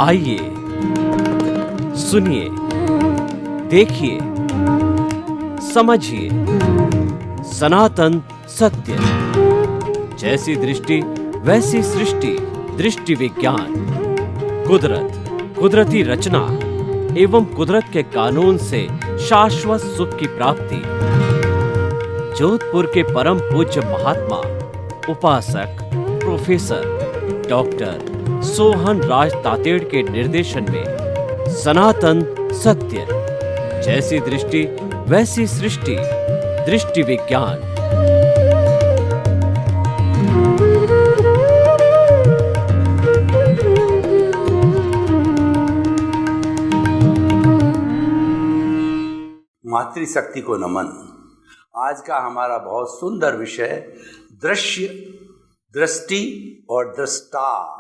आइए सुनिए, देखिए, समझिए सनातन सत्य। जैसी दृष्टि वैसी सृष्टि, दृष्टि विज्ञान। कुदरत, कुदरती रचना एवं कुदरत के कानून से शाश्वत सुख की प्राप्ति। जोधपुर के परम पूज्य महात्मा उपासक प्रोफेसर डॉक्टर सोहन राज तातेड़ के निर्देशन में सनातन सत्य। जैसी दृष्टि वैसी सृष्टि, दृष्टि विज्ञान। मातृशक्ति को नमन। आज का हमारा बहुत सुंदर विषय दृश्य, दृष्टि और दृष्टा।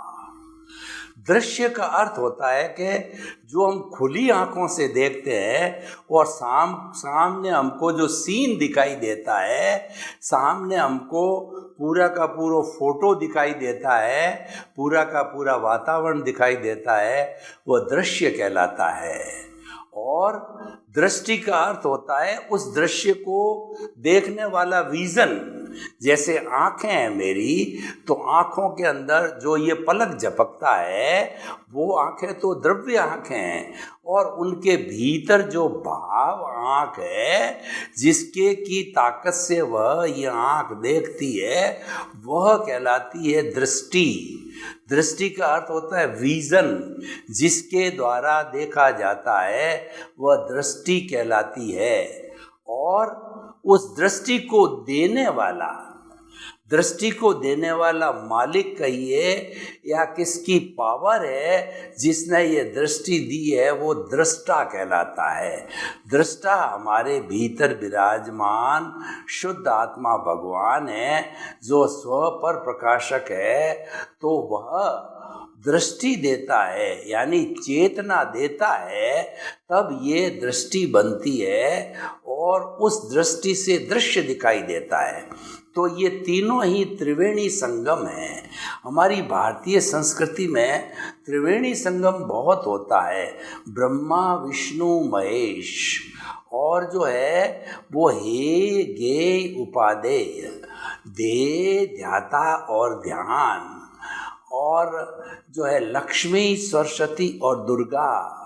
दृश्य का अर्थ होता है कि जो हम खुली आंखों से देखते हैं और सामने हमको जो सीन दिखाई देता है, सामने हमको पूरा का पूरा फोटो दिखाई देता है, पूरा का पूरा वातावरण दिखाई देता है, वह दृश्य कहलाता है। और दृष्टि का अर्थ होता है उस दृश्य को देखने वाला विजन। जैसे आंखें हैं मेरी, तो आंखों के अंदर जो ये पलक झपकता है, वो आंखें तो द्रव्य आंखें हैं, और उनके भीतर जो भाव आंख है, जिसके की ताकत से वह ये आंख देखती है, वह कहलाती है दृष्टि। दृष्टि का अर्थ होता है विजन, जिसके द्वारा देखा जाता है वह दृष्टि कहलाती है। और उस दृष्टि को देने वाला मालिक कहिए या किसकी पावर है जिसने ये दृष्टि दी है, वो दृष्टा कहलाता है। दृष्टा हमारे भीतर विराजमान शुद्ध आत्मा भगवान है, जो स्व पर प्रकाशक है। तो वह दृष्टि देता है, यानी चेतना देता है, तब ये दृष्टि बनती है और उस दृष्टि से दृश्य दिखाई देता है। तो ये तीनों ही त्रिवेणी संगम है। हमारी भारतीय संस्कृति में त्रिवेणी संगम बहुत होता है, ब्रह्मा विष्णु महेश। और जो है वो हे गे उपादेय, दे ध्याता और ध्यान, और जो है लक्ष्मी सरस्वती और दुर्गा,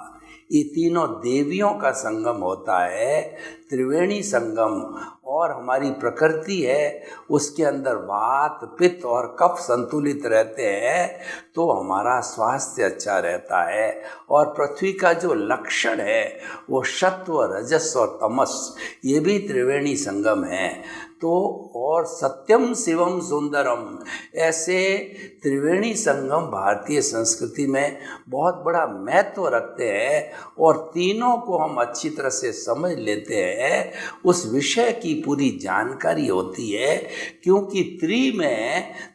ये तीनों देवियों का संगम होता है, त्रिवेणी संगम। और हमारी प्रकृति है, उसके अंदर वात पित्त और कफ संतुलित रहते हैं, तो हमारा स्वास्थ्य अच्छा रहता है। और पृथ्वी का जो लक्षण है वो सत्व, रजस और तमस, ये भी त्रिवेणी संगम है। तो और सत्यम शिवम सुंदरम, ऐसे त्रिवेणी संगम भारतीय संस्कृति में बहुत बड़ा महत्व रखते हैं। और तीनों को हम अच्छी तरह से समझ लेते हैं, उस विषय की पूरी जानकारी होती है। क्योंकि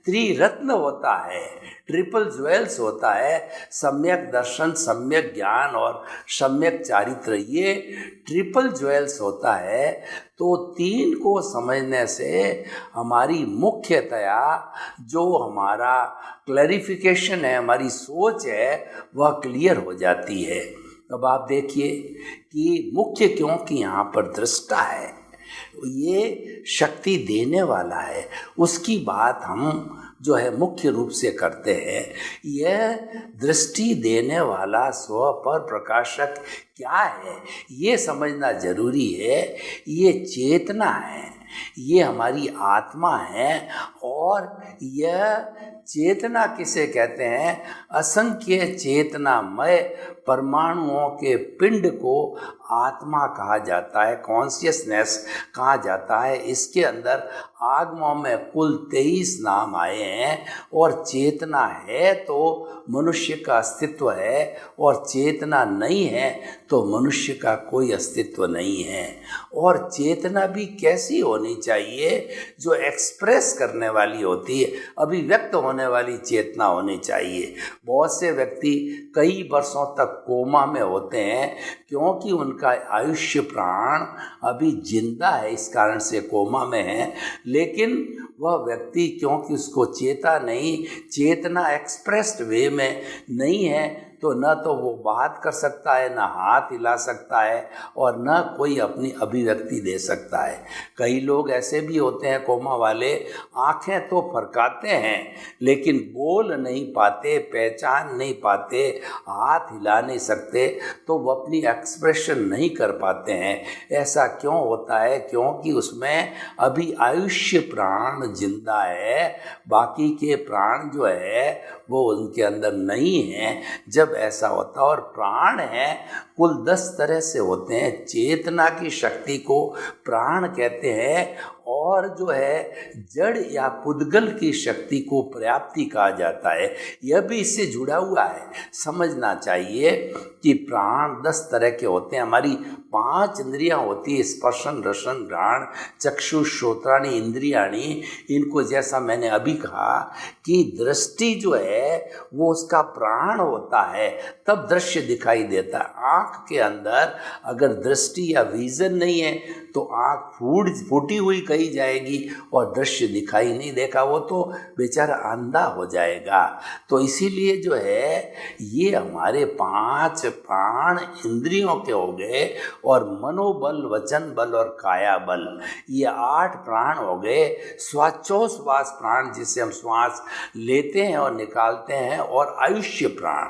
त्रिरत्न होता है, ट्रिपल ज्वेल्स होता है, सम्यक दर्शन, सम्यक ज्ञान और सम्यक चारित्र, ये ट्रिपल ज्वेल्स होता है। तो तीन को समझने से हमारी मुख्यतया जो हमारा क्लैरिफिकेशन है, हमारी सोच है, वह क्लियर हो जाती है। अब आप देखिए कि मुख्य, क्योंकि यहाँ पर दृष्टा है, ये शक्ति देने वाला है, उसकी बात हम जो है मुख्य रूप से करते हैं। यह दृष्टि देने वाला स्व पर प्रकाशक क्या है, ये समझना जरूरी है। ये चेतना है, ये हमारी आत्मा है। और यह चेतना किसे कहते हैं? असंख्य चेतनामय परमाणुओं के पिंड को आत्मा कहा जाता है, कॉन्शियसनेस कहा जाता है। इसके अंदर आगमों में कुल 23 नाम आए हैं। और चेतना है तो मनुष्य का अस्तित्व है, और चेतना नहीं है तो मनुष्य का कोई अस्तित्व नहीं है। और चेतना भी कैसी होनी चाहिए? जो एक्सप्रेस करने वाली होती है, अभिव्यक्त होने वाली चेतना होनी चाहिए। बहुत से व्यक्ति कई वर्षों तक कोमा में होते हैं, क्योंकि उनका आयुष्य प्राण अभी जिंदा है, इस कारण से कोमा में है। लेकिन वह व्यक्ति क्योंकि उसको चेतना एक्सप्रेस्ड वे में नहीं है, तो न तो वो बात कर सकता है, न हाथ हिला सकता है और न कोई अपनी अभिव्यक्ति दे सकता है। कई लोग ऐसे भी होते हैं कोमा वाले, आंखें तो फरकाते हैं लेकिन बोल नहीं पाते, पहचान नहीं पाते, हाथ हिला नहीं सकते, तो वो अपनी एक्सप्रेशन नहीं कर पाते हैं। ऐसा क्यों होता है? क्योंकि उसमें अभी आयुष्य प्राण जिंदा है, बाकी के प्राण जो है वो उनके अंदर नहीं है। जब ऐसा होता, और प्राण है कुल 10 तरह से होते हैं। चेतना की शक्ति को प्राण कहते हैं, और जो है जड़ या पुद्गल की शक्ति को पर्याप्ति कहा जाता है। यह भी इससे जुड़ा हुआ है। समझना चाहिए कि प्राण 10 तरह के होते हैं। हमारी 5 इंद्रियां होती है, स्पर्शन रसन घ्राण चक्षु श्रोत्राणि इंद्रियाणि। इनको जैसा मैंने अभी कहा कि दृष्टि जो है वो उसका प्राण होता है, तब दृश्य दिखाई देता है। आँख के अंदर अगर दृष्टि या विजन नहीं है तो आँख फूटी हुई कही जाएगी और दृश्य दिखाई नहीं देखा, वो तो बेचारा अंधा हो जाएगा। तो इसीलिए जो है ये हमारे 5 प्राण इंद्रियों के हो गए, और मनोबल, वचन बल और काया बल, ये 8 प्राण हो गए। श्वासोच्छ्वास प्राण जिससे हम श्वास लेते हैं और निकालते हैं, और आयुष्य प्राण,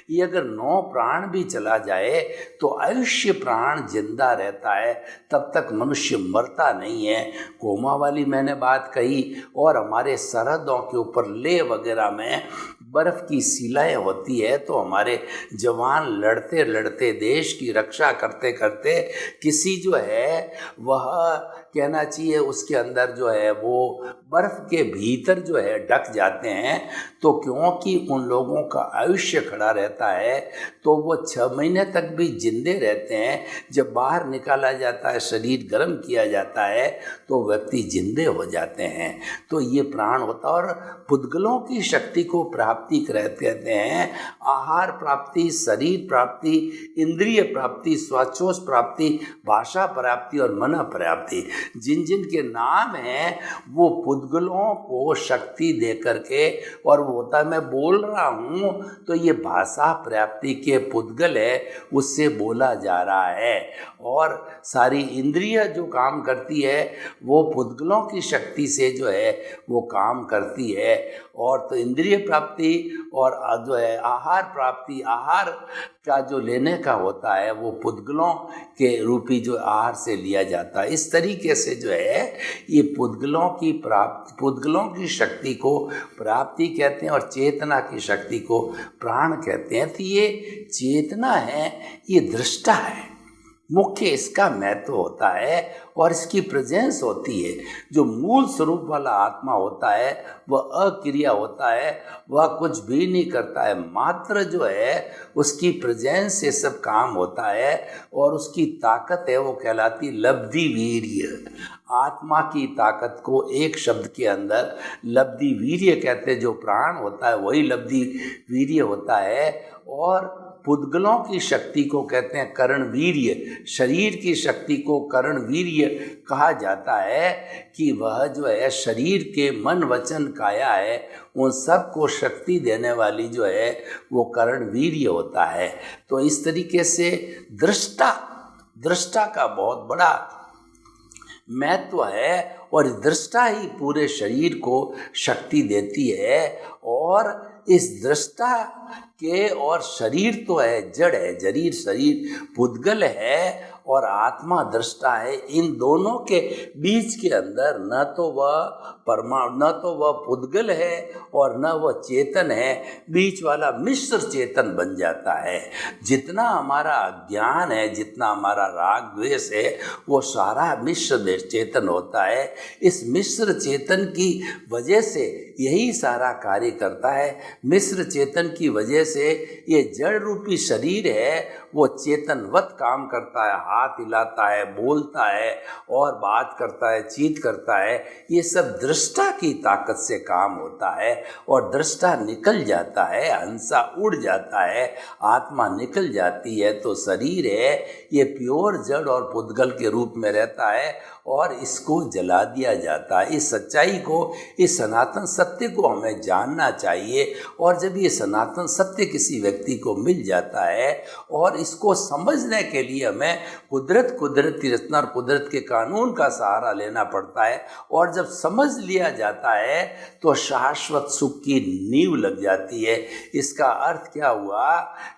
ये अगर 9 प्राण भी चला जाए तो आयुष्य प्राण जिंदा रहता है, तब तक मनुष्य मरता नहीं है। कोमा वाली मैंने बात कही, और हमारे सरहदों के ऊपर लेह वगैरह में बर्फ़ की शिलाएँ होती है, तो हमारे जवान लड़ते लड़ते देश की रक्षा करते करते किसी जो है वह कहना चाहिए उसके अंदर जो है वो बर्फ़ के भीतर जो है ढक जाते हैं। तो क्योंकि उन लोगों का आयुष्य खड़ा रहता है तो वो 6 महीने तक भी जिंदे रहते हैं। जब बाहर निकाला जाता है, शरीर गर्म किया जाता है, तो व्यक्ति जिंदे हो जाते हैं। तो ये प्राण होता है। और पुद्गलों की शक्ति को प्राप्ति कहते हैं। आहार प्राप्ति, शरीर प्राप्ति, इंद्रिय प्राप्ति, श्वासोच्छ्वास प्राप्ति, भाषा प्राप्ति और मन प्राप्ति, जिन जिन के नाम हैं वो पुद्गलों को शक्ति दे करके, और वो होता है मैं बोल रहा हूँ तो ये भाषा प्राप्ति के पुद्गल है, उससे बोला जा रहा है। और सारी इंद्रिय जो काम करती है वो पुद्गलों की शक्ति से जो है वो काम करती है। और तो इंद्रिय प्राप्ति और जो है आहार प्राप्ति, आहार का जो लेने का होता है वो पुद्गलों के रूपी जो आहार से लिया जाता है। इस तरीके से जो है ये पुद्गलों की प्राप्ति, पुद्गलों की शक्ति को प्राप्ति कहते हैं, और चेतना की शक्ति को प्राण कहते हैं। तो ये चेतना है, ये दृष्टा है, मुख्य इसका महत्व होता है और इसकी प्रेजेंस होती है। जो मूल स्वरूप वाला आत्मा होता है वह अक्रिया होता है, वह कुछ भी नहीं करता है, मात्र जो है उसकी प्रेजेंस से सब काम होता है। और उसकी ताकत है वो कहलाती लब्धि वीर्य। आत्मा की ताकत को एक शब्द के अंदर लब्धि वीर्य कहते हैं। जो प्राण होता है वही लब्धि वीर्य होता है। और पुद्गलों की शक्ति को कहते हैं करण वीर्य। शरीर की शक्ति को करण वीर्य कहा जाता है कि वह जो है शरीर के मन वचन काया है उन सब को शक्ति देने वाली जो है वो करण वीर्य होता है। तो इस तरीके से दृष्टा का बहुत बड़ा महत्व है, और दृष्टा ही पूरे शरीर को शक्ति देती है। और इस दृष्टा के, और शरीर तो है जड़ है, शरीर पुद्गल है और आत्मा दृष्टा है। इन दोनों के बीच के अंदर न तो वह पुद्गल है और न वह चेतन है, बीच वाला मिश्र चेतन बन जाता है। जितना हमारा अज्ञान है, जितना हमारा राग द्वेष है, वो सारा मिश्र चेतन होता है। इस मिश्र चेतन की वजह से यही सारा कार्य करता है। मिश्र चेतन की वजह से ये जड़ रूपी शरीर है वो चेतनवत काम करता है। हाथ हिलाता है, बोलता है और बात करता है, चीत करता है, ये सब दृष्टा की ताकत से काम होता है। और दृष्टा निकल जाता है, हंसा उड़ जाता है, आत्मा निकल जाती है, तो शरीर है ये प्योर जड़ और पुद्गल के रूप में रहता है और इसको जला दिया जाता है। इस सच्चाई को, इस सनातन सत्य को हमें जानना चाहिए। और जब ये सनातन सत्य किसी व्यक्ति को मिल जाता है और इसको समझने के लिए हमें कुदरत की रचना और कुदरत के कानून का सहारा लेना पड़ता है। और जब समझ लिया जाता है तो शाश्वत सुख की नींव लग जाती है। इसका अर्थ क्या हुआ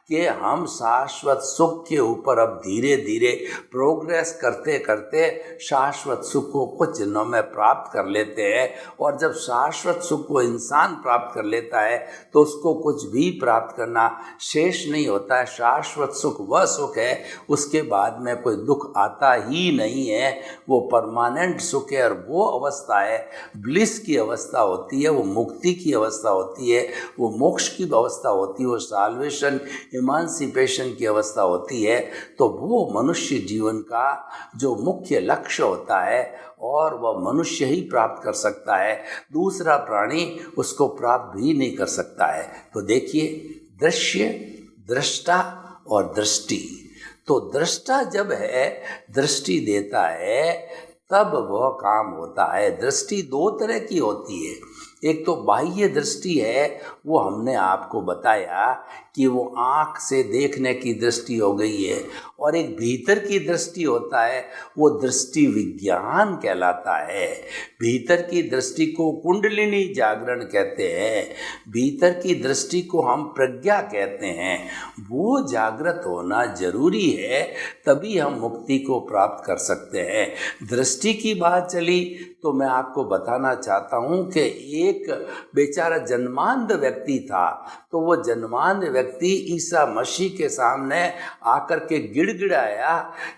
कि हम शाश्वत सुख के ऊपर अब धीरे धीरे प्रोग्रेस करते करते शाश्वत सुख को कुछ दिनों में प्राप्त कर लेते हैं। और जब शाश्वत सुख को इंसान प्राप्त कर लेता है तो उसको कुछ भी प्राप्त करना शेष नहीं होता है। शाश्वत सुख वह सुख है, उसके बाद में कोई दुख आता ही नहीं है, वो परमानेंट सुख है। और वो अवस्था है ब्लिस की अवस्था होती है, वो मुक्ति की अवस्था होती है, वो मोक्ष की अवस्था होती है, वो साल्वेशन इमांसिपेशन की अवस्था होती है। तो वो मनुष्य जीवन का जो मुख्य लक्ष्य होता है और वह मनुष्य ही प्राप्त कर सकता है, दूसरा प्राणी उसको प्राप्त भी नहीं कर सकता है। तो देखिए, दृश्य, दृष्टा और दृष्टि। तो दृष्टा जब है, दृष्टि देता है, तब वह काम होता है। दृष्टि दो तरह की होती है। एक तो बाह्य दृष्टि है, वो हमने आपको बताया कि वो आँख से देखने की दृष्टि हो गई है। और एक भीतर की दृष्टि होता है, वो दृष्टि विज्ञान कहलाता है। भीतर की दृष्टि को कुंडलिनी जागरण कहते हैं, भीतर की दृष्टि को हम प्रज्ञा कहते हैं। वो जागृत होना जरूरी है, तभी हम मुक्ति को प्राप्त कर सकते हैं। दृष्टि की बात चली तो मैं आपको बताना चाहता हूँ कि एक बेचारा जन्मांध व्यक्ति था। तो वो जन्मांध व्यक्ति ईसा मसीह के सामने आकर के गिड़गिड़ाया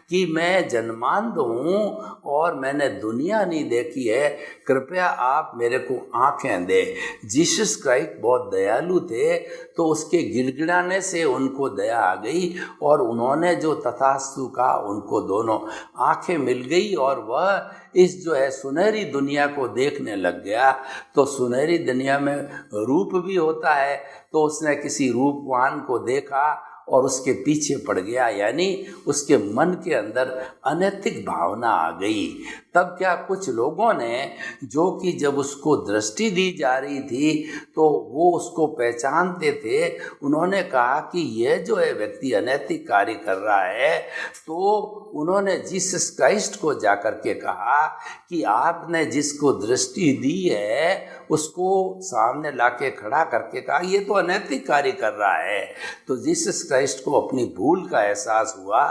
कि मैं जन्मांध हूँ और मैंने दुनिया नहीं देखी है, कृपया आप मेरे को आँखें दे। जीसस क्राइस्ट बहुत दयालु थे, तो उसके गिड़गिड़ाने से उनको दया आ गई और उन्होंने जो तथास्तु कहा, उनको दोनों आँखें मिल गई और वह इस जो है सुनहरी दुनिया को देखने लग गया। तो सुनहरी दुनिया में रूप भी होता है, तो उसने किसी रूपवान को देखा और उसके पीछे पड़ गया, यानी उसके मन के अंदर अनैतिक भावना आ गई। तब क्या कुछ लोगों ने, जो कि जब उसको दृष्टि दी जा रही थी तो वो उसको पहचानते थे, उन्होंने कहा कि यह जो है व्यक्ति अनैतिक कार्य कर रहा है। तो उन्होंने जीसस क्राइस्ट को जाकर के कहा कि आपने जिसको दृष्टि दी है उसको सामने लाके खड़ा करके कहा ये तो अनैतिक कार्य कर रहा है। तो जीसस क्राइस्ट को अपनी भूल का एहसास हुआ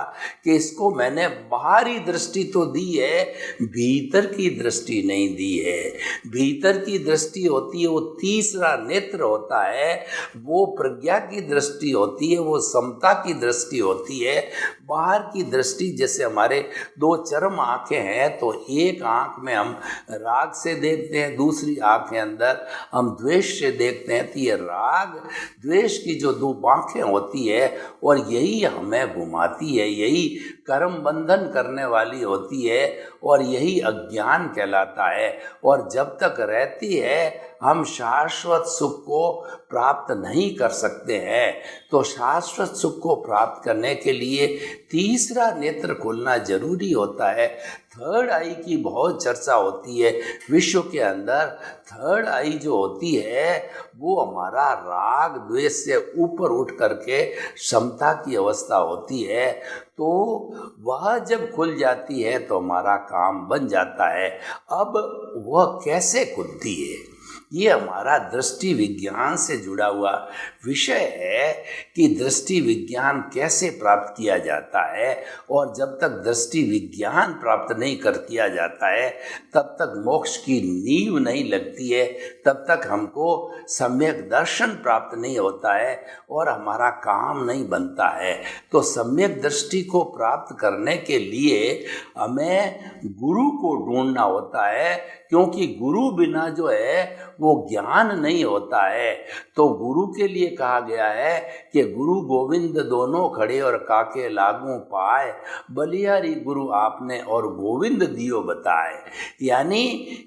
कि इसको मैंने बाहरी दृष्टि तो दी है, भीतर की दृष्टि नहीं दी है। भीतर की दृष्टि होती है, वो तीसरा नेत्र होता है, वो प्रज्ञा की दृष्टि होती है, वो समता की दृष्टि होती है। बाहर की दृष्टि, जैसे हमारे दो चरम आंखें हैं, तो एक आंख में हम राग से देखते हैं, दूसरी आंख के अंदर हम द्वेष से देखते हैं। तो ये राग द्वेष की जो दो आंखें होती है और यही हमें घुमाती है, यही कर्म बंधन करने वाली होती है और यही अज्ञान कहलाता है। और जब तक रहती है हम शाश्वत सुख को प्राप्त नहीं कर सकते हैं। तो शाश्वत सुख को प्राप्त करने के लिए तीसरा नेत्र खोलना जरूरी होता है। थर्ड आई की बहुत चर्चा होती है विश्व के अंदर। थर्ड आई जो होती है वो हमारा राग द्वेष से ऊपर उठ करके समता की अवस्था होती है। तो वह जब खुल जाती है तो हमारा काम बन जाता है। अब वह कैसे खुलती है, ये हमारा दृष्टि विज्ञान से जुड़ा हुआ विषय है कि दृष्टि विज्ञान कैसे प्राप्त किया जाता है। और जब तक दृष्टि विज्ञान प्राप्त नहीं कर किया जाता है तब तक मोक्ष की नींव नहीं लगती है, तब तक हमको सम्यक दर्शन प्राप्त नहीं होता है और हमारा काम नहीं बनता है। तो सम्यक दृष्टि को प्राप्त करने के लिए हमें गुरु को ढूंढना होता है, क्योंकि गुरु बिना जो है वो ज्ञान नहीं होता है। तो गुरु के लिए कहा गया है कि गुरु गोविंद दोनों खड़े और काके लागू पाए, बलिहारी गुरु आपने और गोविंद दियो बताए। यानी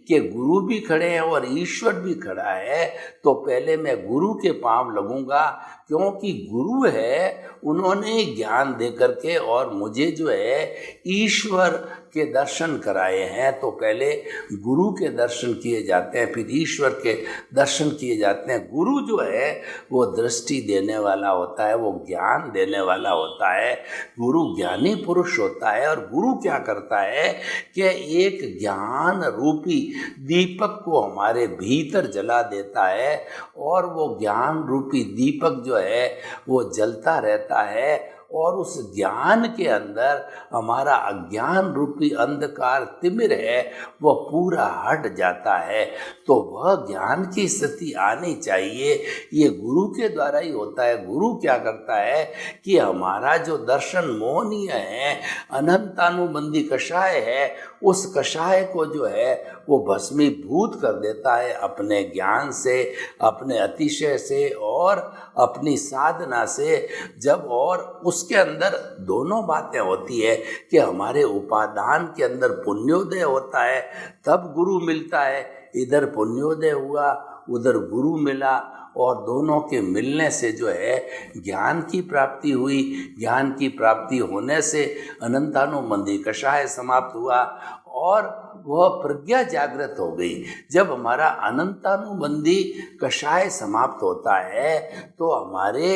कि गुरु भी खड़े हैं और ईश्वर भी खड़ा है, तो पहले मैं गुरु के पांव लगूंगा, क्योंकि गुरु है, उन्होंने ज्ञान दे करके और मुझे जो है ईश्वर के दर्शन कराए हैं। तो पहले गुरु के दर्शन किए जाते हैं, फिर ईश्वर के दर्शन किए जाते हैं। गुरु जो है वो दृष्टि देने वाला होता है, वो ज्ञान देने वाला होता है, गुरु ज्ञानी पुरुष होता है। और गुरु क्या करता है कि एक ज्ञान रूपी दीपक को हमारे भीतर जला देता है, और वो ज्ञान रूपी दीपक जो है वो जलता रहता है, और उस ज्ञान के अंदर हमारा अज्ञान रूपी अंधकार तिमिर है वह पूरा हट जाता है। तो वह ज्ञान की स्थिति आनी चाहिए, ये गुरु के द्वारा ही होता है। गुरु क्या करता है कि हमारा जो दर्शन मोहनीय है, अनंतानुबंधी कषाय है, उस कषाय को जो है वो भस्मीभूत कर देता है अपने ज्ञान से, अपने अतिशय से और अपनी साधना से। जब और उसके अंदर दोनों बातें होती है कि हमारे उपादान के अंदर पुण्योदय होता है, तब गुरु मिलता है। इधर पुण्योदय हुआ, उधर गुरु मिला, और दोनों के मिलने से जो है ज्ञान की प्राप्ति हुई। ज्ञान की प्राप्ति होने से अनंतानुबंधी कषाय समाप्त हुआ और वह प्रज्ञा जागृत हो गई। जब हमारा अनंतानुबंधी कषाय समाप्त होता है तो हमारे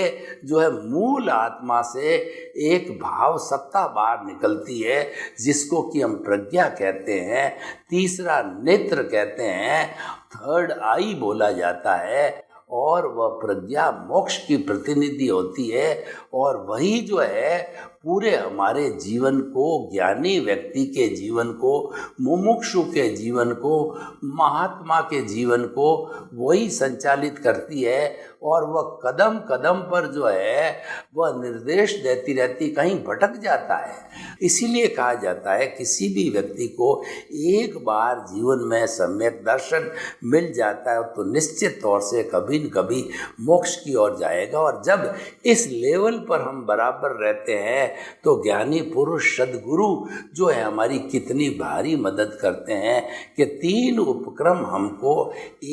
जो है मूल आत्मा से एक भाव सत्ता बाहर निकलती है, जिसको कि हम प्रज्ञा कहते हैं, तीसरा नेत्र कहते हैं, थर्ड आई बोला जाता है। और वह प्रज्ञा मोक्ष की प्रतिनिधि होती है, और वही जो है पूरे हमारे जीवन को, ज्ञानी व्यक्ति के जीवन को, मुमुक्षु के जीवन को, महात्मा के जीवन को वही संचालित करती है। और वह कदम कदम पर जो है वह निर्देश देती रहती, कहीं भटक जाता है। इसीलिए कहा जाता है किसी भी व्यक्ति को एक बार जीवन में सम्यक दर्शन मिल जाता है तो निश्चित तौर से कभी न कभी मोक्ष की ओर जाएगा। और जब इस लेवल पर हम बराबर रहते हैं तो ज्ञानी पुरुष सद्गुरु जो है हमारी कितनी भारी मदद करते हैं कि 3 उपक्रम हमको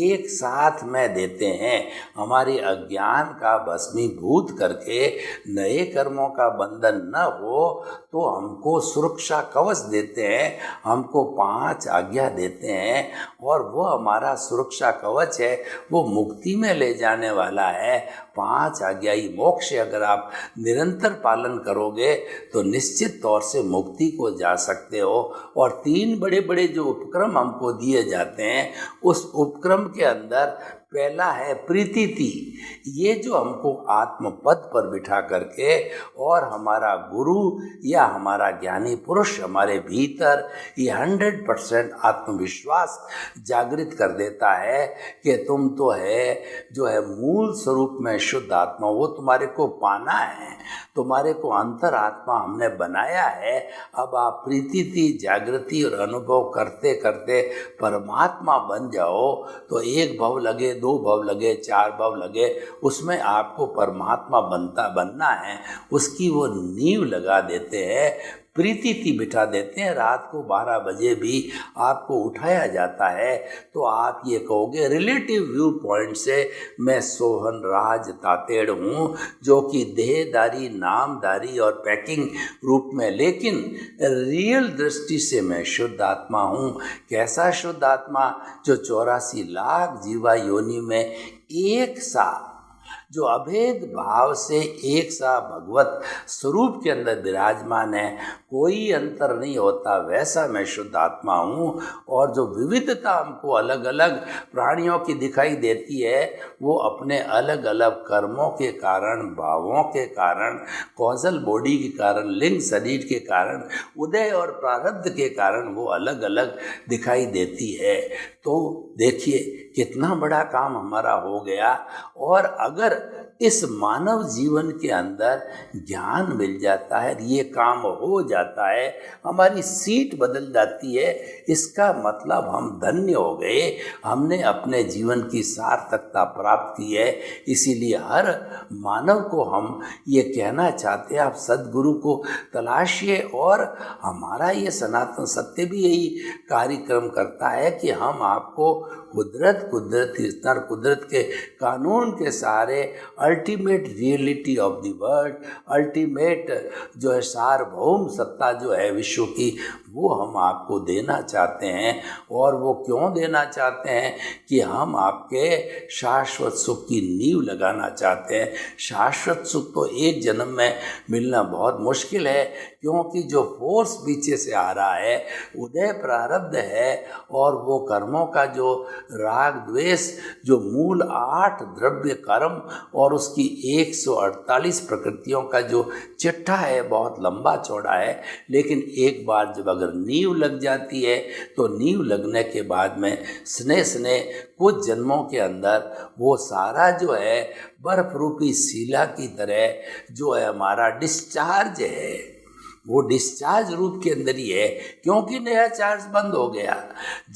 एक साथ में देते हैं। हमारे अज्ञान का भस्मीभूत करके नए कर्मों का बंधन न हो तो हमको सुरक्षा कवच देते हैं, हमको 5 आज्ञा देते हैं, और वो हमारा सुरक्षा कवच है, वो मुक्ति में ले जाने वाला है। 5 आज्ञाई मोक्ष अगर आप निरंतर पालन करोगे तो निश्चित तौर से मुक्ति को जा सकते हो। और 3 बड़े बड़े जो उपक्रम हमको दिए जाते हैं, उस उपक्रम के अंदर पहला है प्रीतिथि। ये जो हमको आत्म पद पर बिठा करके और हमारा गुरु या हमारा ज्ञानी पुरुष हमारे भीतर ये 100% आत्मविश्वास जागृत कर देता है कि तुम तो है जो है मूल स्वरूप में शुद्ध आत्मा, वो तुम्हारे को पाना है, तुम्हारे को अंतर आत्मा हमने बनाया है। अब आप प्रीतिथि, जागृति और अनुभव करते करते परमात्मा बन जाओ। तो 1 भव लगे, 2 भव लगे, 4 भव लगे, उसमें आपको परमात्मा बनना है, उसकी वो नींव लगा देते हैं, प्रीतिथि बिठा देते हैं। रात को 12 बजे भी आपको उठाया जाता है तो आप ये कहोगे रिलेटिव व्यू पॉइंट से मैं सोहन राज तातेड़ हूँ, जो कि देहदारी, नामदारी और पैकिंग रूप में, लेकिन रियल दृष्टि से मैं शुद्ध आत्मा हूँ। कैसा शुद्ध आत्मा? जो 84 लाख जीवा योनि में एक सा, जो अभेद भाव से एक सा भगवत स्वरूप के अंदर विराजमान है, कोई अंतर नहीं होता, वैसा मैं शुद्ध आत्मा हूँ। और जो विविधता हमको अलग अलग प्राणियों की दिखाई देती है, वो अपने अलग अलग कर्मों के कारण, भावों के कारण, कॉजल बॉडी के कारण, लिंग शरीर के कारण, उदय और प्रारब्ध के कारण वो अलग अलग दिखाई देती है। तो देखिए कितना बड़ा काम हमारा हो गया। और अगर इस मानव जीवन के अंदर ज्ञान मिल जाता है, ये काम हो जाता है, हमारी सीट बदल जाती है, इसका मतलब हम धन्य हो गए, हमने अपने जीवन की सार्थकता प्राप्त की है। इसीलिए हर मानव को हम ये कहना चाहते हैं, आप सद्गुरु को तलाशिए। और हमारा ये सनातन सत्य भी यही कार्यक्रम करता है कि हम आपको कुदरत के कानून के सहारे ultimate reality of the world, ultimate जो है सार्वभौम सत्ता जो है विश्व की, वो हम आपको देना चाहते हैं। और वो क्यों देना चाहते हैं कि हम आपके शाश्वत सुख की नींव लगाना चाहते हैं। शाश्वत सुख तो एक जन्म में मिलना बहुत मुश्किल है, क्योंकि जो फोर्स पीछे से आ रहा है उदय प्रारब्ध है, और वो कर्मों का जो राग द्वेष, जो मूल 8 द्रव्य कर्म और उसकी 148 प्रकृतियों का जो चिट्ठा है, बहुत लंबा चौड़ा है। लेकिन एक बार जब अगर नींव लग जाती है तो नींव लगने के बाद में स्नेह कुछ जन्मों के अंदर वो सारा जो है बर्फ रूपी शिला की तरह जो है हमारा डिस्चार्ज है, वो डिस्चार्ज रूप के अंदर ही है, क्योंकि नया चार्ज बंद हो गया।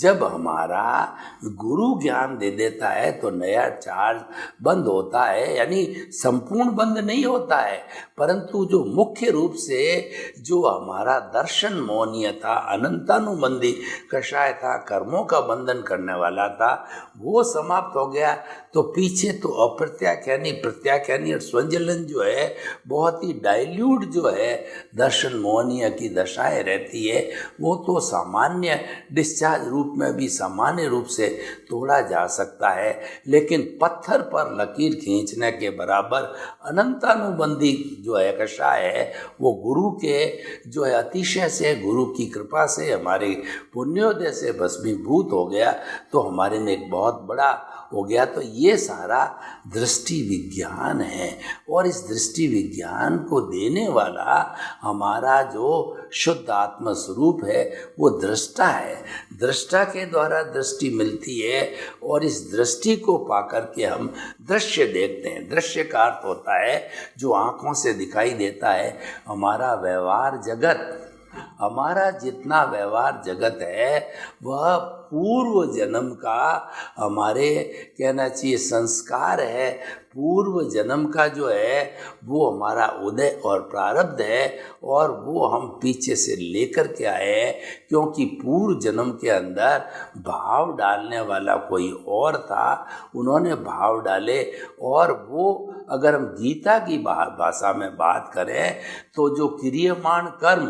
जब हमारा गुरु ज्ञान दे देता है तो नया चार्ज बंद होता है, यानी संपूर्ण बंद नहीं होता है, परंतु जो मुख्य रूप से जो हमारा दर्शन मोहनीय था, अनंतानुबंधी कषाय था, कर्मों का बंधन करने वाला था, वो समाप्त हो गया। तो पीछे तो अप्रत्याख्यानी, प्रत्याख्यानी और स्वंजलन जो है बहुत ही डाइल्यूट जो है दर्शन मोहनीय की दशाएं रहती है, वो तो सामान्य डिस्चार्ज रूप में भी सामान्य रूप से तोड़ा जा सकता है। लेकिन पत्थर पर लकीर खींचने के बराबर अनंतानुबंधी जो है कषाय है, वो गुरु के जो है अतिशय से, गुरु की कृपा से, हमारे पुण्योदय से भस्मीभूत हो गया, तो हमारे में एक बहुत बड़ा हो गया। तो ये सारा दृष्टि विज्ञान है, और इस दृष्टि विज्ञान को देने वाला हमारा जो शुद्ध आत्म स्वरूप है वो दृष्टा है। दृष्टा के द्वारा दृष्टि मिलती है, और इस दृष्टि को पाकर के हम दृश्य देखते हैं। दृश्य का अर्थ होता है जो आँखों से दिखाई देता है। हमारा व्यवहार जगत, हमारा जितना व्यवहार जगत है वह पूर्व जन्म का हमारे कहना चाहिए संस्कार है, पूर्व जन्म का जो है वो हमारा उदय और प्रारब्ध है, और वो हम पीछे से लेकर के आए हैं। क्योंकि पूर्व जन्म के अंदर भाव डालने वाला कोई और था, उन्होंने भाव डाले, और वो अगर हम गीता की भाषा में बात करें तो जो क्रियमाण कर्म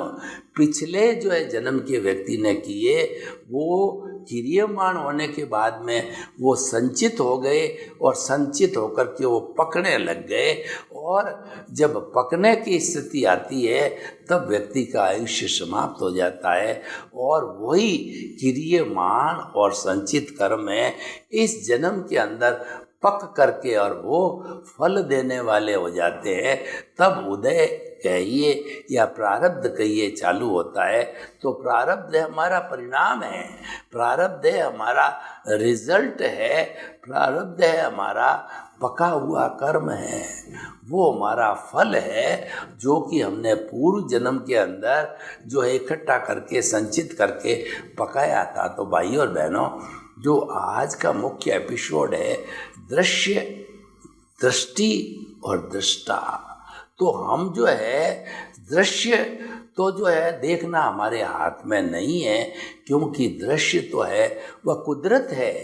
पिछले जो है जन्म के व्यक्ति ने किए, वो क्रियमाण होने के बाद में वो संचित हो गए, और संचित होकर के वो पकने लग गए। और जब पकने की स्थिति आती है तब व्यक्ति का आयुष्य समाप्त हो जाता है, और वही क्रियमाण और संचित कर्म है इस जन्म के अंदर पक करके और वो फल देने वाले हो जाते हैं। तब उदय कहिए या प्रारब्ध कहिए चालू होता है। तो प्रारब्ध हमारा परिणाम है, प्रारब्ध है हमारा रिजल्ट है, प्रारब्ध है हमारा पका हुआ कर्म है, वो हमारा फल है जो कि हमने पूर्व जन्म के अंदर जो है इकट्ठा करके संचित करके पकाया था। तो भाई और बहनों, जो आज का मुख्य एपिसोड है दृश्य, दृष्टि और दृष्टा, तो हम जो है दृश्य तो जो है देखना हमारे हाथ में नहीं है, क्योंकि दृश्य तो है वह कुदरत है,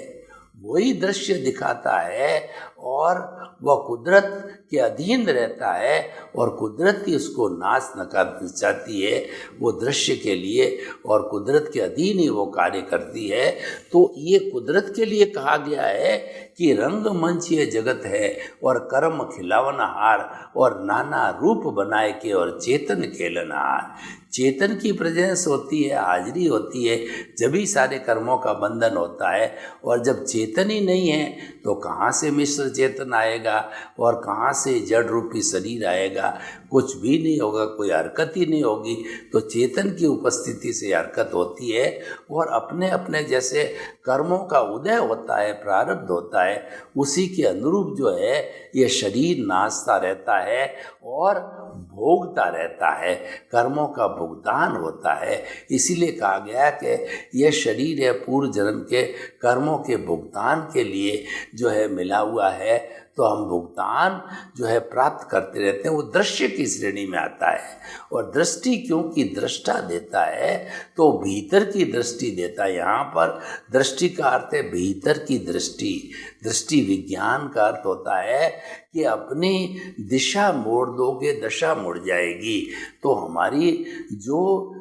वही दृश्य दिखाता है, और वह कुदरत के अधीन रहता है, और कुदरत ही उसको नाश न करना चाहती है वो दृश्य के लिए, और कुदरत के अधीन ही वो कार्य करती है। तो ये कुदरत के लिए कहा गया है कि रंगमंच ये जगत है, और कर्म खिलावनहार, और नाना रूप बनाए के और चेतन खेलनहार। चेतन की प्रेजेंस होती है, हाजिरी होती है, जब ही सारे कर्मों का बंधन होता है। और जब चेतन ही नहीं है तो कहाँ से मिश्र चेतन आएगा, और कहाँ से जड़ रूपी शरीर आएगा, कुछ भी नहीं होगा, कोई हरकत ही नहीं होगी, तो चेतन की उपस्थिति से हरकत होती है और अपने अपने जैसे कर्मों का उदय होता है, प्रारब्ध होता है, उसी के अनुरूप जो है ये शरीर नाचता रहता है और भोगता रहता है, कर्मों का भुगतान होता है। इसीलिए कहा गया कि यह शरीर है पूर्व जन्म के कर्मों के भुगतान के लिए जो है मिला हुआ है, तो हम भुगतान जो है प्राप्त करते रहते हैं। वो दृश्य की श्रेणी में आता है और दृष्टि क्योंकि दृष्टा देता है तो भीतर की दृष्टि देता है। यहाँ पर दृष्टि का अर्थ है भीतर की दृष्टि। दृष्टि विज्ञान का अर्थ होता है कि अपनी दिशा मोड़ दोगे दशा मुड़ जाएगी। तो हमारी जो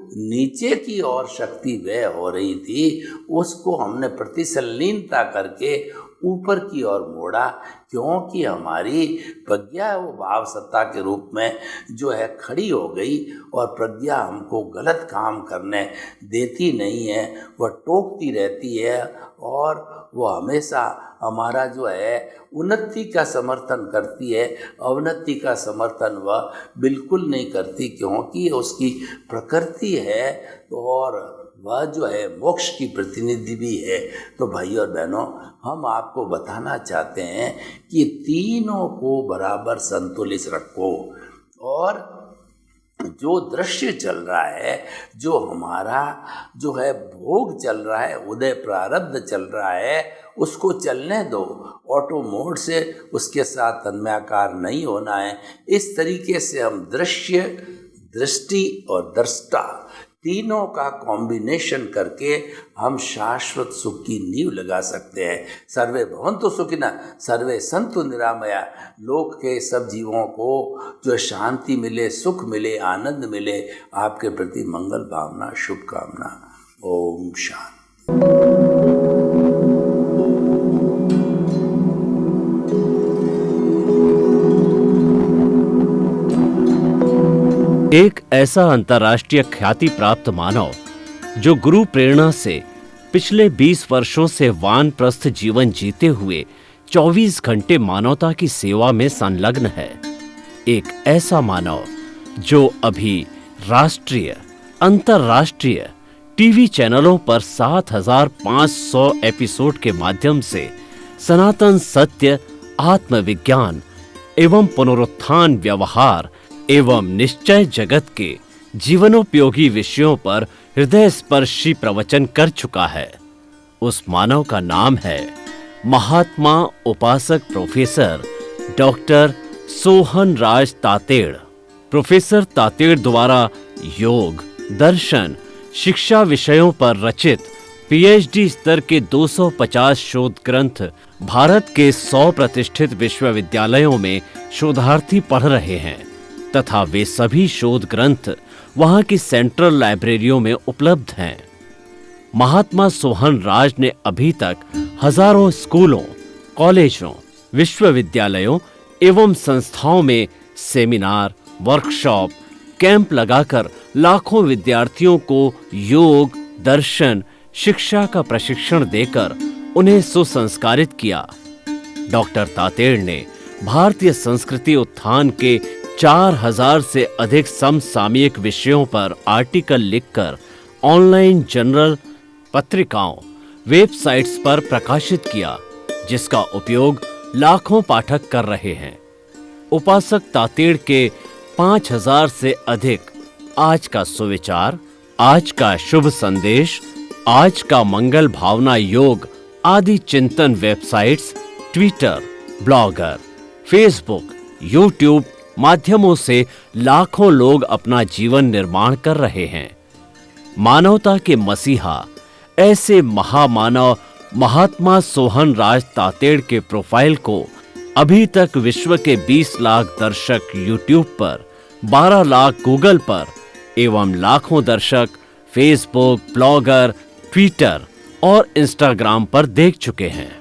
नीचे की ओर शक्ति व्यय हो रही थी उसको हमने प्रतिसंलीनता करके ऊपर की ओर मोड़ा, क्योंकि हमारी प्रज्ञा वो भाव सत्ता के रूप में जो है खड़ी हो गई और प्रज्ञा हमको गलत काम करने देती नहीं है, वह टोकती रहती है और वो हमेशा हमारा जो है उन्नति का समर्थन करती है, अवनति का समर्थन वह बिल्कुल नहीं करती, क्योंकि उसकी प्रकृति है और वह जो है मोक्ष की प्रतिनिधि भी है। तो भाई और बहनों, हम आपको बताना चाहते हैं कि तीनों को बराबर संतुलित रखो और जो दृश्य चल रहा है, जो हमारा जो है भोग चल रहा है, उदय प्रारब्ध चल रहा है, उसको चलने दो। ऑटो मोड से उसके साथ तन्मयाकार नहीं होना है। इस तरीके से हम दृश्य, दृष्टि और दृष्टा तीनों का कॉम्बिनेशन करके हम शाश्वत सुख की नींव लगा सकते हैं। सर्वे भवन्तु सुखिनः, सर्वे सन्तु निरामया। लोक के सब जीवों को जो शांति मिले, सुख मिले, आनंद मिले, आपके प्रति मंगल भावना, शुभकामना। ओम शांति। एक ऐसा अंतर्राष्ट्रीय ख्याति प्राप्त मानव जो गुरु प्रेरणा से पिछले 20 वर्षों से वानप्रस्थ जीवन जीते हुए 24 घंटे मानवता की सेवा में संलग्न है। एक ऐसा मानव जो अभी राष्ट्रीय, अंतर्राष्ट्रीय टीवी चैनलों पर 7,500 एपिसोड के माध्यम से सनातन सत्य, आत्मविज्ञान एवं पुनरुत्थान, व्यवहार एवं निश्चय जगत के जीवनोपयोगी विषयों पर हृदय स्पर्शी प्रवचन कर चुका है। उस मानव का नाम है महात्मा उपासक प्रोफेसर डॉक्टर सोहन राज तातेड़। प्रोफेसर तातेड़ द्वारा योग, दर्शन, शिक्षा विषयों पर रचित पीएचडी स्तर के 250 शोध ग्रंथ भारत के 100 प्रतिष्ठित विश्वविद्यालयों में शोधार्थी पढ़ रहे हैं तथा वे सभी शोध ग्रंथ वहां की सेंट्रल लाइब्रेरियों में उपलब्ध हैं। महात्मा सोहन राज ने अभी तक हजारों स्कूलों, कॉलेजों, विश्वविद्यालयों एवं संस्थाओं में सेमिनार, वर्कशॉप, कैंप लगाकर लाखों विद्यार्थियों को योग, दर्शन, शिक्षा का प्रशिक्षण देकर उन्हें सुसंस्कारित किया। डॉक्टर तातेड़ ने भारतीय संस्कृति उत्थान के 4000 से अधिक समसामयिक विषयों पर आर्टिकल लिखकर ऑनलाइन जर्नल, पत्रिकाओं, वेबसाइट्स पर प्रकाशित किया, जिसका उपयोग लाखों पाठक कर रहे हैं। उपासक तातेड़ के 5000 से अधिक आज का सुविचार, आज का शुभ संदेश, आज का मंगल भावना योग आदि चिंतन websites, Twitter, blogger, Facebook, YouTube माध्यमों से लाखों लोग अपना जीवन निर्माण कर रहे हैं। मानवता के मसीहा ऐसे महामानव महात्मा सोहन राज तातेड़ के प्रोफाइल को अभी तक विश्व के 20 लाख दर्शक यूट्यूब पर, 12 लाख गूगल पर एवं लाखों दर्शक फेसबुक, ब्लॉगर, ट्विटर और इंस्टाग्राम पर देख चुके हैं।